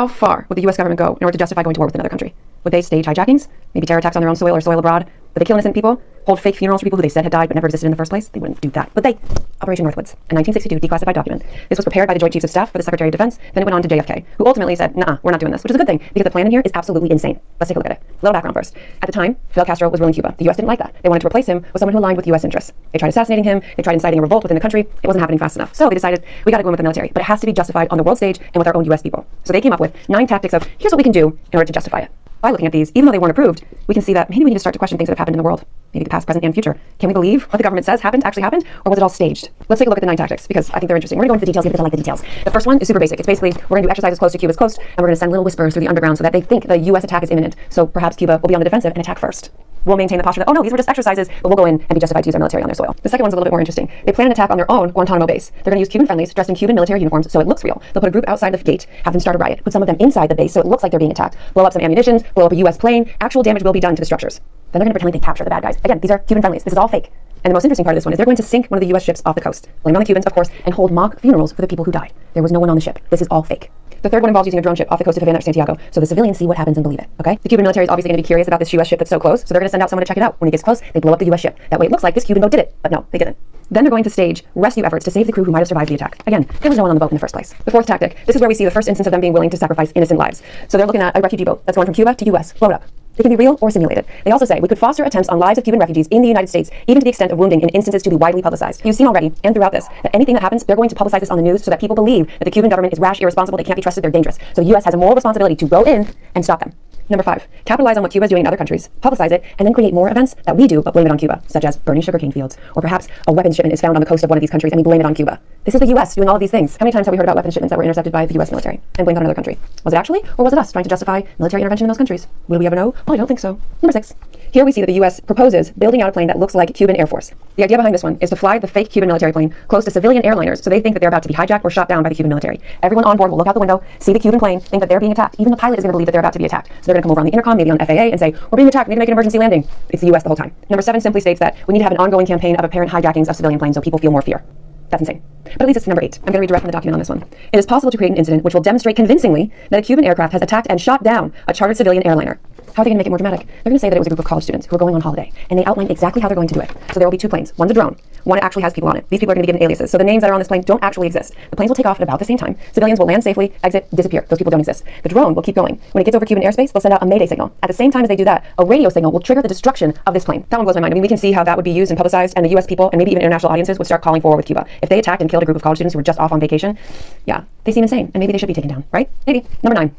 How far would the U.S. government go in order to justify going to war with another country? Would they stage hijackings, maybe terror attacks on their own soil or soil abroad? Would they kill innocent people, hold fake funerals for people who they said had died but never existed in the first place? They wouldn't do that. But Operation Northwood, a 1962 declassified document. This was prepared by the Joint Chiefs of Staff for the Secretary of Defense. Then it went on to JFK, who ultimately said, nah, we're not doing this, which is a good thing because the plan in here is absolutely insane. Let's take a look at it. A little background first. At the time, Fidel Castro was ruling Cuba. The U.S. didn't like that. They wanted to replace him with someone who aligned with U.S. interests. They tried assassinating him. They tried inciting a revolt within the country. It wasn't happening fast enough. So they decided, we got to go in with the military, but it has to be justified on the world stage and with our own U.S. people. So they came up with 9 tactics of, here's what we can do in order to justify it. By looking at these, even though they weren't approved, we can see that maybe we need to start to question things that have happened in the world. Maybe the past, present, and future. Can we believe what the government says actually happened, or was it all staged? Let's take a look at the 9 tactics, because I think they're interesting. We're going to go into the details because I like the details. The first one is super basic. It's basically, we're going to do exercises close to Cuba's coast, and we're going to send little whispers through the underground so that they think the U.S. attack is imminent. So perhaps Cuba will be on the defensive and attack first. We'll maintain the posture that, oh no, these were just exercises, but we'll go in and be justified to use our military on their soil. The second one's a little bit more interesting. They plan an attack on their own Guantanamo base. They're going to use Cuban friendlies dressed in Cuban military uniforms so it looks real. They'll put a group outside the gate, have them start a riot, put some of them inside the base so it looks like they're being attacked, blow up some ammunition, blow up a U.S. plane. Actual damage will be done to the structures. Then they're going to pretend like they capture the bad guys. Again, these are Cuban friendlies. This is all fake. And the most interesting part of this one is they're going to sink one of the U.S. ships off the coast, blame on the Cubans, of course, and hold mock funerals for the people who died. There was no one on the ship. This is all fake. The third one involves using a drone ship off the coast of Havana or Santiago, so the civilians see what happens and believe it, okay? The Cuban military is obviously going to be curious about this U.S. ship that's so close, so they're going to send out someone to check it out. When it gets close, they blow up the U.S. ship. That way it looks like this Cuban boat did it, but no, they didn't. Then they're going to stage rescue efforts to save the crew who might have survived the attack. Again, there was no one on the boat in the first place. The fourth tactic, this is where we see the first instance of them being willing to sacrifice innocent lives. So they're looking at a refugee boat that's going from Cuba to U.S., blow it up. It can be real or simulated. They also say we could foster attempts on lives of Cuban refugees in the United States, even to the extent of wounding in instances to be widely publicized. You've seen already, and throughout this, that anything that happens, they're going to publicize this on the news so that people believe that the Cuban government is rash, irresponsible, they can't be trusted, they're dangerous. So the U.S. has a moral responsibility to go in and stop them. Number 5, capitalize on what Cuba is doing in other countries, publicize it, and then create more events that we do but blame it on Cuba, such as burning sugarcane fields, or perhaps a weapons shipment is found on the coast of one of these countries and we blame it on Cuba. This is the U.S. doing all of these things. How many times have we heard about weapons shipments that were intercepted by the U.S. military and blamed on another country? Was it actually, or was it us trying to justify military intervention in those countries? Will we ever know? Well, I don't think so. Number 6. Here we see that the U.S. proposes building out a plane that looks like Cuban Air Force. The idea behind this one is to fly the fake Cuban military plane close to civilian airliners so they think that they're about to be hijacked or shot down by the Cuban military. Everyone on board will look out the window, see the Cuban plane, think that they're being attacked. Even the pilot is going to believe that they're about to be attacked. So they're going to come over on the intercom, maybe on FAA, and say, we're being attacked, we need to make an emergency landing. It's the U.S. the whole time. Number 7 simply states that we need to have an ongoing campaign of apparent hijackings of civilian planes so people feel more fear. That's insane. But at least it's number 8. I'm going to read direct from the document on this one. It is possible to create an incident which will demonstrate convincingly that a Cuban aircraft has attacked and shot down a chartered civilian airliner. How are they going to make it more dramatic? They're going to say that it was a group of college students who were going on holiday, and they outline exactly how they're going to do it. So there will be 2 planes. One's a drone. One actually has people on it. These people are going to be given aliases. So the names that are on this plane don't actually exist. The planes will take off at about the same time. Civilians will land safely, exit, disappear. Those people don't exist. The drone will keep going. When it gets over Cuban airspace, they'll send out a mayday signal. At the same time as they do that, a radio signal will trigger the destruction of this plane. That one blows my mind. I mean, we can see how that would be used and publicized, and the U.S. people and maybe even international audiences would start calling for war with Cuba. If they attacked and killed a group of college students who were just off on vacation, yeah, they seem insane, and maybe they should be taken down, right? Maybe. Number 9.